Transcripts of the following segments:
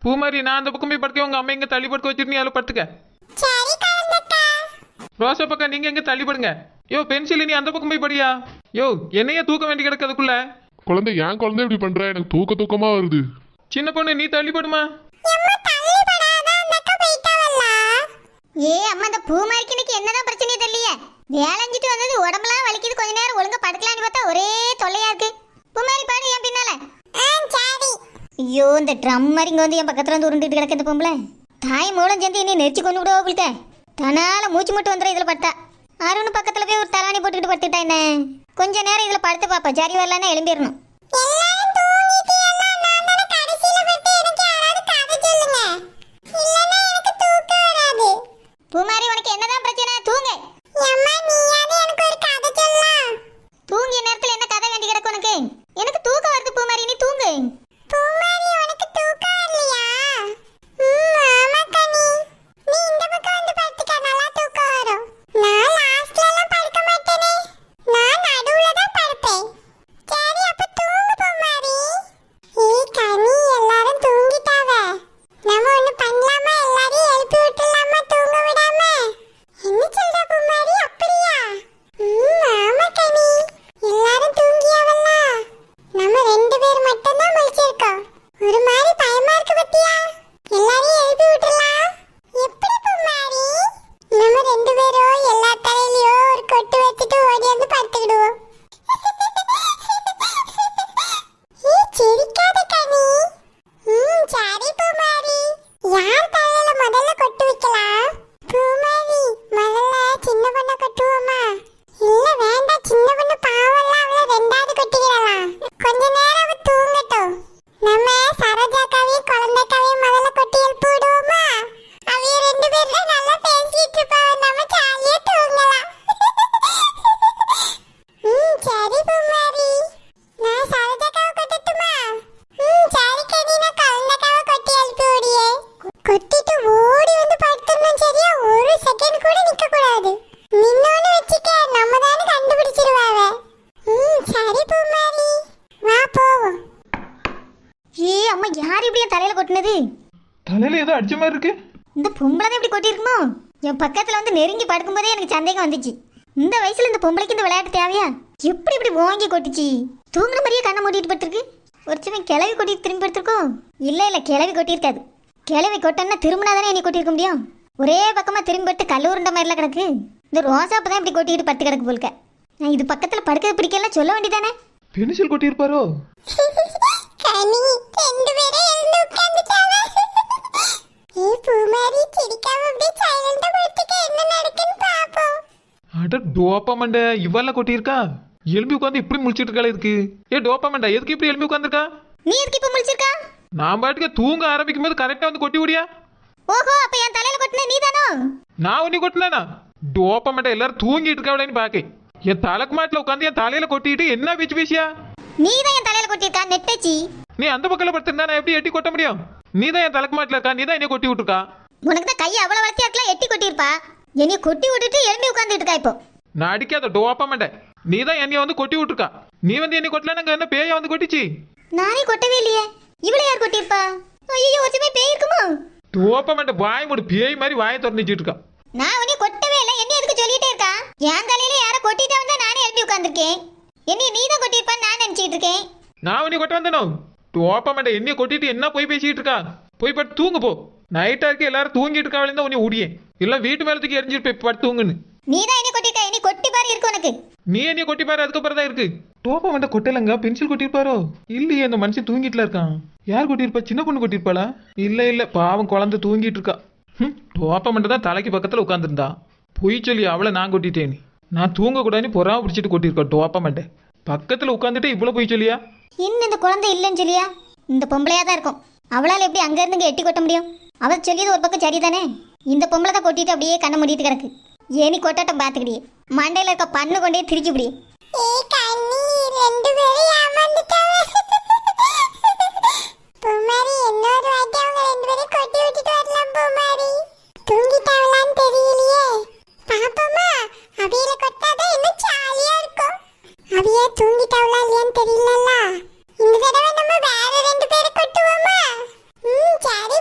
பூமாரி நான் அந்த பக்கம் போய் படுக்க, உங்க அம்மா எங்க தள்ளி படுக்க வச்சிட்டு நீ அதில் படுத்துக்க. ரோசா பக்கம் நீங்க எங்க தள்ளி படுங்க. யோ பென்சில், நீ அந்த பக்கம் போய் படியா. யோ என்னையே தூக்க வேண்டி கிடக்கிறதுக்குள்ள குழந்தை ஏன் குழந்தை இப்படி பண்ற? எனக்கு தூக்கமா வருது. சின்ன பொண்ணு நீ தள்ளி படுமா. ஏ அம்மா, இந்த பூமாரிக்கு இன்னைக்கு என்னதான் பிரச்சனை தெரியலையே. வேலைஞ்சிட்டு வந்தது உடம்பெல்லாம் வலிக்குது, கொஞ்ச நேரம் ஒழுங்கா படுக்கலான்னு பார்த்தா ஒரே தொல்லையா இருக்கு. பூமாரி பாடு என் பின்னால. ஐயோ, இந்த ட்ரம் மாதிரி இங்க வந்து என் பக்கத்துல வந்து உருண்டுட்டு கிடக்க இந்த பொம்பளை. தாய் மூலம் சேர்ந்து என்னை நெரிச்சு கொண்டு விடுவா போல்க. தனால மூச்சு மட்டும் வந்துடும் இதுல பட்டா. அருண் பக்கத்துல போய் ஒரு தலாணி போட்டுக்கிட்டு படுத்துட்டா என்ன. கொஞ்ச நேரம் இதுல படுத்து பாப்பா, சரி வரலன்னா எழும்பிடணும். பூமாரி உனக்கு என்னதான் பிரச்சனை? தூங்கு. தூங்கிய நேரத்துல என்ன கதை வேண்டி கிடக்கு உனக்கு? எனக்கு தூக்கம் வருது பூமாரி, நீ தூங்கு. தலையில ஏதோ அடிச்ச மாதிரி இருக்கு. இந்த பொம்பளை தான் இப்படி கொட்டிருக்குமோ? என் பக்கத்துல வந்து நெருங்கி படுக்கும்போதே எனக்கு சந்தேகம் வந்துச்சு. இந்த வயசுல இந்த பொம்பளைக்கு இந்த விளையாட்டு தேவையா? எப்படி இப்படி ஓங்கி கொட்டிச்சு? தூங்குன மாதிரியே கண்ணை மூடிட்டு படுத்திருக்கு. ஒரு சமயம் கிளவி கொட்டிட்டு திரும்பி படுத்திருக்கோம். இல்ல கிளவி கொட்டியிருக்காது. கிளவி கொட்டன்னா திரும்பினாதானே என்னை கொட்டியிருக்க முடியும். ஒரே பக்கமா திரும்பி பட்டு கல்லூருண்ட மாதிரிலாம் கிடக்கு. இந்த ரோசாப்பு தான் இப்படி கொட்டிட்டு படுத்து கிடக்கு போல்க. நான் இது பக்கத்துல படுக்கிறது பிடிக்கலாம் சொல்ல வேண்டியதானே. பென்சில் கொட்டியிருப்பாரோ? அட டோப்பமண்ட, இவெல்லாம் கொட்டியிருக்கா? எலும்பி உட்காந்து இப்படி முழிச்சிட்டு இருக்கா இருக்கு. ஏ டோப்பமண்ட, எதுக்கு இப்படி எலும்பி உட்காந்துருக்கா? நீ எதுக்கு இப்ப முழிச்சிருக்கா? நான் பாட்டுக்கு தூங்க ஆரம்பிக்கும் போது கரெக்டா வந்து கொட்டி விடியா. ஓஹோ, அப்ப என் தலையில கொட்டின நீதானோ? நான் உன்னை கொட்டினா? டோப்பமண்ட எல்லாரும் தூங்கிட்டு இருக்காவளேன்னு பாக்கே. என் தலைக்கு மாட்டில் உட்காந்து என் தலையில கொட்டிட்டு என்ன பேச்சு பேசியா? நீ தான் என் தலையில கொட்டிருக்கா நெட்டச்சி. நீ அந்த பக்கத்துல படுத்திருந்தா நான் எப்படி எட்டி கொட்ட முடியும்? நீ தான் என் தலைக்கு மாட்டில இருக்கா, நீ தான் என்னை கொட்டி விட்டுருக்கா. உனக்கு தான் கை அவ்வளவு வளர்த்தியா இருக்கலாம், எட்டி கொட்டிருப்பா. என்னைய கொட்டி விட்டுட்டு எழும்பி உட்கார்ந்துட்டு இருக்கா இப்போ. நான் அடிக்காத டோப்பமண்ட, நீ தான் என்னைய வந்து கொட்டி விட்டுருக்கா. நீ வந்து என்னை கொட்டலன்னு என்ன பேயா வந்து கொட்டிச்சு? நானே கொட்டவே இல்லையே. இவளை யார் கொட்டிருப்பா? ஐயோ, ஒரு சமயம் பேய் இருக்குமோ? டோப்பமண்ட வாய் மூடு, பேய் மாதிரி வாயை திறந்துட்டு இருக்கா. நான் உன்னை கொட்டவே இல்லை, என்ன எதுக்கு சொல்லிட்டே இருக்கா? என் தலையில யாரை கொட்டிட்டா வந்தா நானே எழுப்பி உட்கார்ந்துருக்கேன். என்னைய நீ தான் கொட்டிருப்பான்னு நான் நினைச்சிட்டு இருக்கேன். நான் உன்னை கொட்ட வந்தனோ? டோப்பமண்ட என்னைய கொட்டிட்டு என்ன போய் பேசிட்டு இருக்கா? போய் பட்டு தூங்கு போ. நைட்டா இருக்கு, எல்லாரும் தூங்கிட்டு இருக்காவளே தான் உன்னை உடியே. இல்ல வீட்டு மேலத்துக்கு எரிஞ்சிட்டு போய் பட்டு தூங்குன்னு. நீ தான் என்ன கொட்டிருக்கா, என்னை கொட்டி பாரு இருக்கு உனக்கு. நீ என்னைய கொட்டி பாரு, அதுக்கப்புறம் தான் இருக்கு. டோப்பமண்ட கொட்டலங்க, பென்சில் கொட்டிருப்பாரோ? இல்லையே, அந்த மனுஷன் தூங்கிட்டுல இருக்கான். யார் கொட்டிருப்பா? சின்ன பொண்ணு கொட்டிருப்பாளா? இல்ல பாவம் குழந்தை தூங்கிட்டு இருக்கா. டோப்பமண்ட தான் தலைக்கு பக்கத்துல உட்காந்துருந்தா. பொய் சொல்லி அவளை நான் கொட்டிட்டேன்னு. நான் தூங்க கூடாதுன்னு பொறாம பிடிச்சிட்டு கொட்டிருக்கா டோப்பமண்ட. பக்கத்துல உட்காந்துட்டு இவ்வளவு பொய் சொல்லியா? இன்னும் இந்த குழந்தை இல்லைன்னு சொல்லியா? இந்த பொம்பளையா தான் இருக்கும். அவளால் எப்படி அங்க இருந்து எட்டி கொட்ட முடியும்? அவள் சொல்லியது ஒரு பக்கம் சரிதானே. இந்த பொம்பளை தான் கொட்டிட்டு அப்படியே கண்ணை மூடிட்டு கிடக்கு. ஏனி கொட்டாட்டம் பார்த்துக்கிடியே, மண்டையில இருக்க பண்ணு கொண்டே திருக்கிப்படியே. தூங்கிட்டாவளா இல்லையான்னு தெரியல. இந்த தடவை நம்ம வேற 2 பேரை கொட்டுவோமா? சரி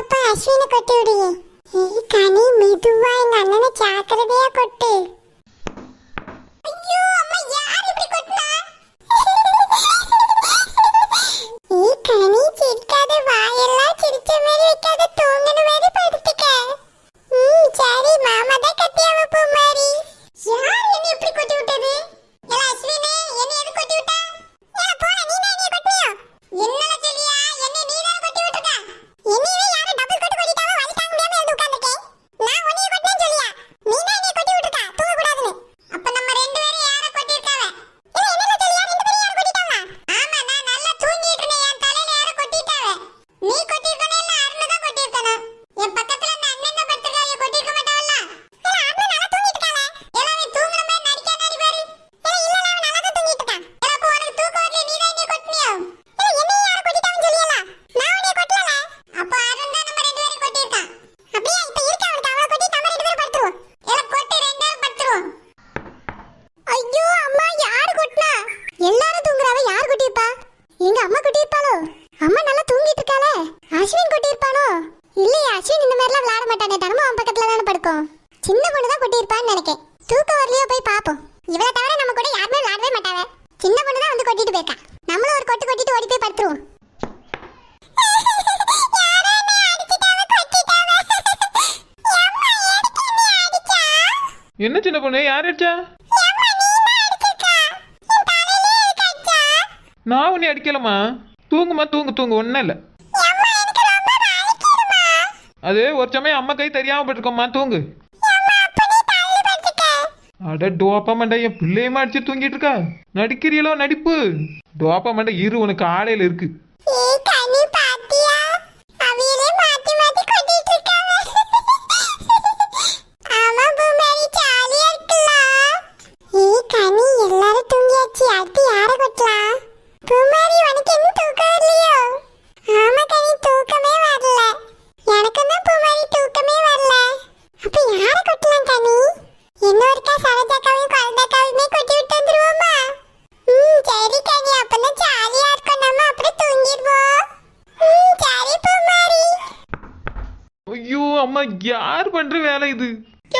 அப்ப அஸ்வினை கொட்டி விடுங்க. ஏய் கனி, மெதுவா எங்க அண்ணனை ஜாக்கிரதையா கொட்டு. ஐயோ அம்மா, யார் இப்படி கொட்டுனா? ஏய் கனி, சிரிக்காத, வாயெல்லாம் சிரிச்ச மாதிரி வைக்காத, தூங்குன மாதிரி படுத்துக்க. சரி, மாமா தான் கத்தியாவ பூ மாதிரி. யார் என்ன இப்படி கொட்டி விட்டது? ஏல அஸ்வினே, என்ன எது கொட்டி விட்டா? ஏல போடா, நீ தான் என்னைய கொட்டினியா? என்னல சொல்லியா? என்ன நீ தான் கொட்டி விட்டுருக்க? என்னையவே யாரும் டபுள் கொட்டு கொட்டிட்டாவ, வலி தாங்க முடியாம எழுந்து உட்கார்ந்திருக்கேன். நான் உன்னைய கொட்டினேன்னு சொல்லியா? நீ தான் என்னைய கொட்டி விட்டுருக்க, தூங்க கூடாதுன்னு. அப்ப நம்ம ரெண்டு பேரும் யாரை கொட்டிருக்காவ? ஏல என்னல சொல்லியா? ரெண்டு பேரும் யாரை கொட்டிட்டாவா? ஆமா, நான் நல்லா தூங்கிட்டு இருந்தேன், என் தலையில யாரை கொட்டிட்டாவ? நீ கொட்டிருக்கனே இல்ல, அருண் தான் கொட்டிருக்கணும். என் பக்கத்துல அந்த அண்ணன் தான் படுத்துருக்கா, அவ கொட்டிருக்க மாட்டாவல்ல? ஏல அருண் நல்லா தூங்கிட்டு இருக்காளே. ஏல அவன் தூங்குற மாதிரி நடிக்காதாடி பாரு. ஏல இல்ல, அவன் நல்லா தான் தூங்கிட்டு இருக்கான். ஏல அப்ப உனக்கு தூக்கம் வரல, நீ தான் என்னைய கொட்டினியோ? ஏல என்னைய யாரை கொட்டிட்டாவன்னு சொல்லியல? நான் உன்னைய கொட்டல. அப்ப அருண் தான் நம்ம ரெண்டு பேரும் கொட்டிருக்கான். அப்படியே இப்ப இருக்க அவனுக்கு அவளை கொட்டி நம்ம ரெண்டு பேரும் படுத்துருவோம். ஏல கொட்டி ரெண்டு பேரும் படுத்துருவோம். ஐயோ அம்மா, யாரு கொட்டினா? எல்லாரும் தூங்குறாவ, யார் கொட்டிருப்பா? எங்க அம்மா கொட்டிருப்பாளோ? அம்மா நல்லா தூங்கிட்டு இருக்காளே. அஸ்வின் கொட்டிருப்பானோ? இல்லையா, அஸ்வின் இந்த மாதிரிலாம் விளையாட மாட்டானே, தினமும் அவன் பக்கத்துல தானே படுக்கும். சின்ன பொண்ணு தான் கொட்டிருப்பான்னு நினைக்கேன். தூக்கம் வரலையோ, போய் பாப்போம். இவளை தவிர நம்ம கூட யாருமே விளையாடவே மாட்டாவ. சின்ன பொண்ணு தான் வந்து கொட்டிட்டு போயிருக்கா. நம்மளும் ஒரு கொட்டு கொட்டிட்டு ஓடி போய் படுத்துருவோம். என்ன சின்ன பொண்ணு, யார் அடிச்சா? நான் உன்னை அடிக்கலம்மா. தூங்குமா, தூங்கு தூங்கு, ஒன்றும் இல்லை. அது ஒரு சமயம் அம்மா கை தெரியாம போட்டிருக்கோம்மா, தூங்கு. அட டோப்பா மண்டை, என் பிள்ளையமா அடிச்சு தூங்கிட்டு இருக்கா. நடிக்கிறீங்களோ நடிப்பு? டோப்பா மண்டை இரு, உனக்கு ஆடையில இருக்கு. ஐயோ அம்மா, யார் பண்ற வேலை இது?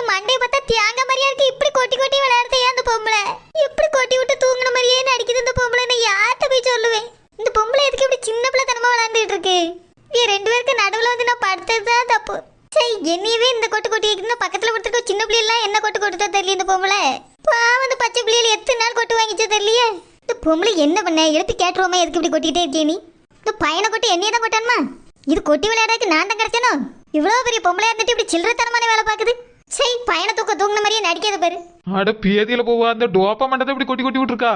மண்டை பார்த்தா தியாங்க மாதிரியா இருக்கு. இப்படி கொட்டி கொட்டி விளையாடுறது அந்த பொம்பளை. எப்படி கொட்டி விட்டு தூங்குன மாதிரியே நடிக்குது இந்த பொம்பளை. நான் யார்கிட்ட போய் சொல்லுவேன்? இந்த பொம்பளை எதுக்கு இப்படி சின்ன பிள்ளை தனமா விளையாண்டுட்டு இருக்கு? ரெண்டு பேருக்கு நடுவில் வந்து நான் படுத்ததுதான் தப்பு. சரி, என்னையவே இந்த கொட்டு கொட்டி வைக்கணும். பக்கத்துல கொடுத்துருக்க சின்ன பிள்ளைலாம் என்ன கொட்டு கொட்டுதோ தெரியல இந்த பொம்பளை. பாவம், இந்த பச்சை பிள்ளைகள் எத்தனை நாள் கொட்டு வாங்கிச்சோ தெரியலையே. இந்த பொம்பளை என்ன பண்ண? எழுப்பி கேட்டுருவோமா, எதுக்கு இப்படி கொட்டிக்கிட்டே இருக்கே நீ? இந்த பையனை கொட்டி என்னையே தான் கொட்டானுமா? இது கொட்டி விளையாடுறதுக்கு நான் தான் கிடைச்சனோ? இவ்வளோ பெரிய பொம்பளையா இருந்துட்டு இப்படி சில்லறத்தனமான வேலை பார்க்குது. சரி, பையனை தூங்குன மாதிரியே நடிக்காத பாரு. அட பேதியில போவா, அந்த டோப்பா மண்டத்தை இப்படி கொட்டி கொட்டி விட்டுருக்கா.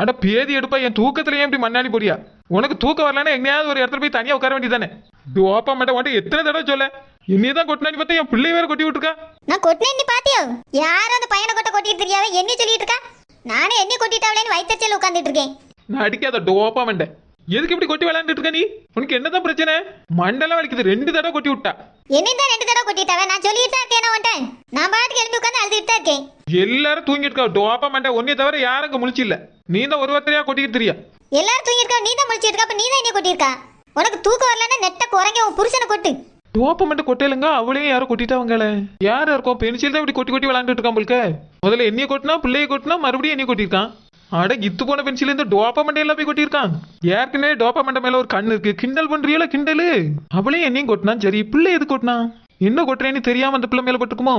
அட பேதி எடுப்பா, என் தூக்கத்துல ஏன் இப்படி மண்ணாடி போடியா? உனக்கு தூக்கம் வரலன்னா எங்கேயாவது ஒரு இடத்துல போய் தனியா உட்கார வேண்டியதானே? டோப்பா மண்டை உன்ட்ட எத்தனை தடவை சொல்ல? என்னையே தான் கொட்டினாடி பார்த்தா என் பிள்ளை வேற கொட்டி விட்டுருக்கா. நான் கொட்டினேன், நீ பாத்தியோ? யாரும் அந்த பையனை கொட்டிட்டு தெரியாத என்ன சொல்லிட்டு இருக்கா? நானே என்ன கொட்டிட்டாவளேன்னு வயிற்றுச்சல் உட்காந்துட்டு இருக்கேன். நான் அடிக்காத டோப்பா மண்டை, எதுக்கு இப்படி கொட்டி விளையாண்டுட்டு இருக்க நீ? உனக்கு என்னதான் பிரச்சனை? மண்டெல்லாம் வலிக்குது, 2 தடவை கொட்டி விட்டா. என்னை தான் 2 தடவை கொட்டிட்டாவே. நான் சொல்லிட்டு தான் இருக்கேன். வந்துட்டேன், நான் பாட்டுக்கு எழுப்பி உட்காந்து அழுதுட்டு தான் இருக்கேன். எல்லாரும் தூங்கிட்டு இருக்கா. டோப்பா மண்டை, ஒன்னே தவிர யாரும் அங்க முழிச்சு இல்ல. நீ தான் ஒரு ஒருத்தரையா கொட்டிட்டு தெரியா. எல்லாரும் தூங்கிருக்கா, நீ தான் முழிச்சிட்டு இருக்க. அப்ப நீ தான் என்ன கொட்டிருக்கா. உனக்கு தூக்கம் வரலன்னா நெட்ட குறைங்க, உன் புருஷனை கொட்டு. டோப்பா மண்டை கொட்டையிலங்க, அவளையும் யாரும் கொட்டிட்டாவங்களே. யாரா இருக்கும்? பென்சில் தான் இப்படி கொட்டி கொட்டி விளையாண்டுட்டு இருக்கான் போல்க. முதல்ல என்னைய கொட்டினா, பிள்ளைய கொட்டினா, மறுபடியும் என்னைய கொட்டிருக்கான். அட இத்து போன பென்சில் இருந்து டோப்பா மண்டையெல்லாம் போய் கொட்டியிருக்கான். ஏற்கனவே டோப்பா மண்டை மேல ஒரு கண்ணு இருக்கு. கிண்டல் பண்றீங்களா? கிண்டலு. அவளையும் என்னையும் கொட்டினா. சரி, பிள்ளை எது கொட்டினா? என்ன கொட்டுறேன்னு தெரியாம அந்த பிள்ளை மேல பட்டுக்குமோ?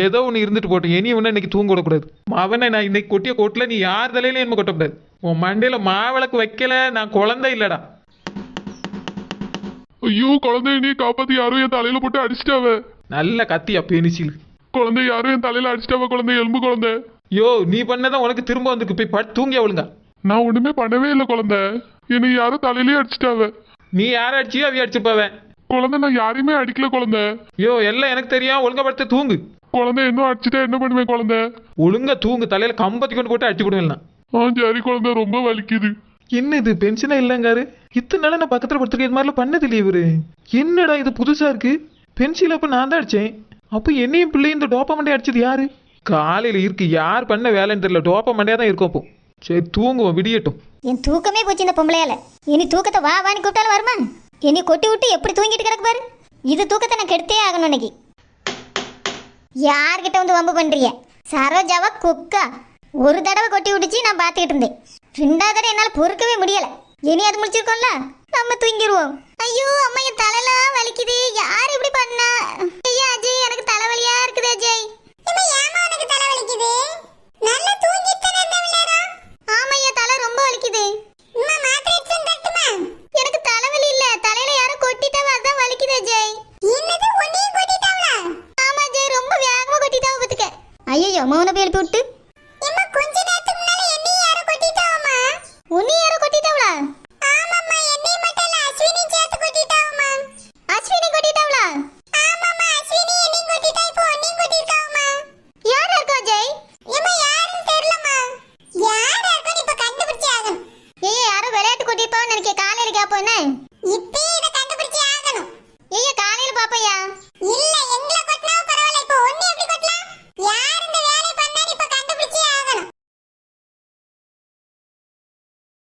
ஏதோ ஒன்று இருந்துட்டு போட்டோம். இனி ஒன்று இன்னைக்கு தூங்க விடக்கூடாது. அவனை நான் இன்னைக்கு கொட்டிய கொட்டல, நீ யார் தலையில என்ன கொட்டக்கூடாது. உன் மண்டையில மாவிளக்கு வைக்கல, நான் குழந்தை இல்லடா. ஐயோ, குழந்தைய நீ காப்பாத்தி யாரும் என் தலையில போட்டு அடிச்சிட்டாவ. நல்ல கத்தியா பென்சில். குழந்தை யாரும் என் தலையில அடிச்சிட்டாவ. குழந்தை எலும்பு குழந்தை. யோ, நீ பண்ணதான் உனக்கு திரும்ப வந்துருக்கு. போய் பட்டு தூங்கி அவளுங்க. நான் ஒண்ணுமே பண்ணவே இல்லை. குழந்தை என்னை யாரும் தலையிலேயே அடிச்சிட்டாவ. நீ யாரை அடிச்சியோ அவைய அடிச்சிருப்பாவ. குழந்தை நான் யாரையுமே அடிக்கல. குழந்தை யோ, எல்லாம் எனக்கு தெரியும். ஒழுங்கா படுத்து தூங்கு. குழந்தை இன்னும் அடிச்சுட்டா என்ன பண்ணுவேன்? குழந்தை ஒழுங்கா தூங்கு. தலையில கம்பத்தி கொண்டு போட்டு அடிச்சு விடுவேன். சரி குழந்தை, ரொம்ப வலிக்குது. என்ன இது பென்ஷனா இல்லங்காரு? இத்தனை நாள் நான் பக்கத்துல படுத்துருக்க, இது மாதிரிலாம் பண்ணது இல்லையே இவரு. என்னடா இது புதுசா இருக்கு? பென்சில் அப்ப நான் தான் அடிச்சேன். அப்ப என்னையும் பிள்ளை இந்த டோப்பா மண்டையை அடிச்சது யாரு? காலையில இருக்கு, யார் பண்ண வேலைன்னு தெரியல. டோப்பா மண்டையா தான் இருக்கும். அப்போ சரி தூங்குவோம், விடியட்டும். என் தூக்கமே போச்சு இந்த பொம்பளையால. இனி தூக்கத்தை வா வான்னு கூப்பிட்டாலும் வருமா? என்னை கொட்டி விட்டு எப்படி தூங்கிட்டு கிடக்கு பாரு. இது தூக்கத்தை நான் கெடுத்தே ஆகணும் இன்னைக்கு. யார்கிட்ட வந்து வம்பு பண்றீங்க? சரோஜாவா குக்கா? ஒரு தடவை கொட்டி விட்டுச்சு, நான் பார்த்துக்கிட்டு இருந்தேன். ரெண்டாவது தடவை என்னால் பொறுக்கவே முடியல. இனி அது முடிச்சிருக்கோம்ல, நம்ம தூங்கிடுவோம். ஐயோ அம்மா, என் தலைலாம் வலிக்குது. யார் இப்படி பண்ணா? ஐயா அஜய், எனக்கு தலைவலியா இருக்குது அஜய். எனக்கு தலை வலிக்குது. நல்லா தூங்கிட்டு ஆமையா, தலை ரொம்ப வலிக்குது. எனக்கு தலைவலி இல்ல, தலையில யாரோ கொட்டிட்டாவ, அதான் வலிக்குது அஜய். ஆமா அஜய், ரொம்ப வேகமா கொட்டிட்டாவ பாத்துக்க. ஐயோ, மௌன போய் எழுப்பி விட்டு. உன்னை யாரோ கொட்டிட்டாவளா? அஸ்வினி கொட்டிட்டாவளா? யாரா இருக்கா அஜய்? ஏய், யாரோ விளையாட்டு கொட்டிருப்பான்னு நினைக்க. காலையில கேப்போம் என்ன? ஏய், காலையில பாப்பையா? இல்ல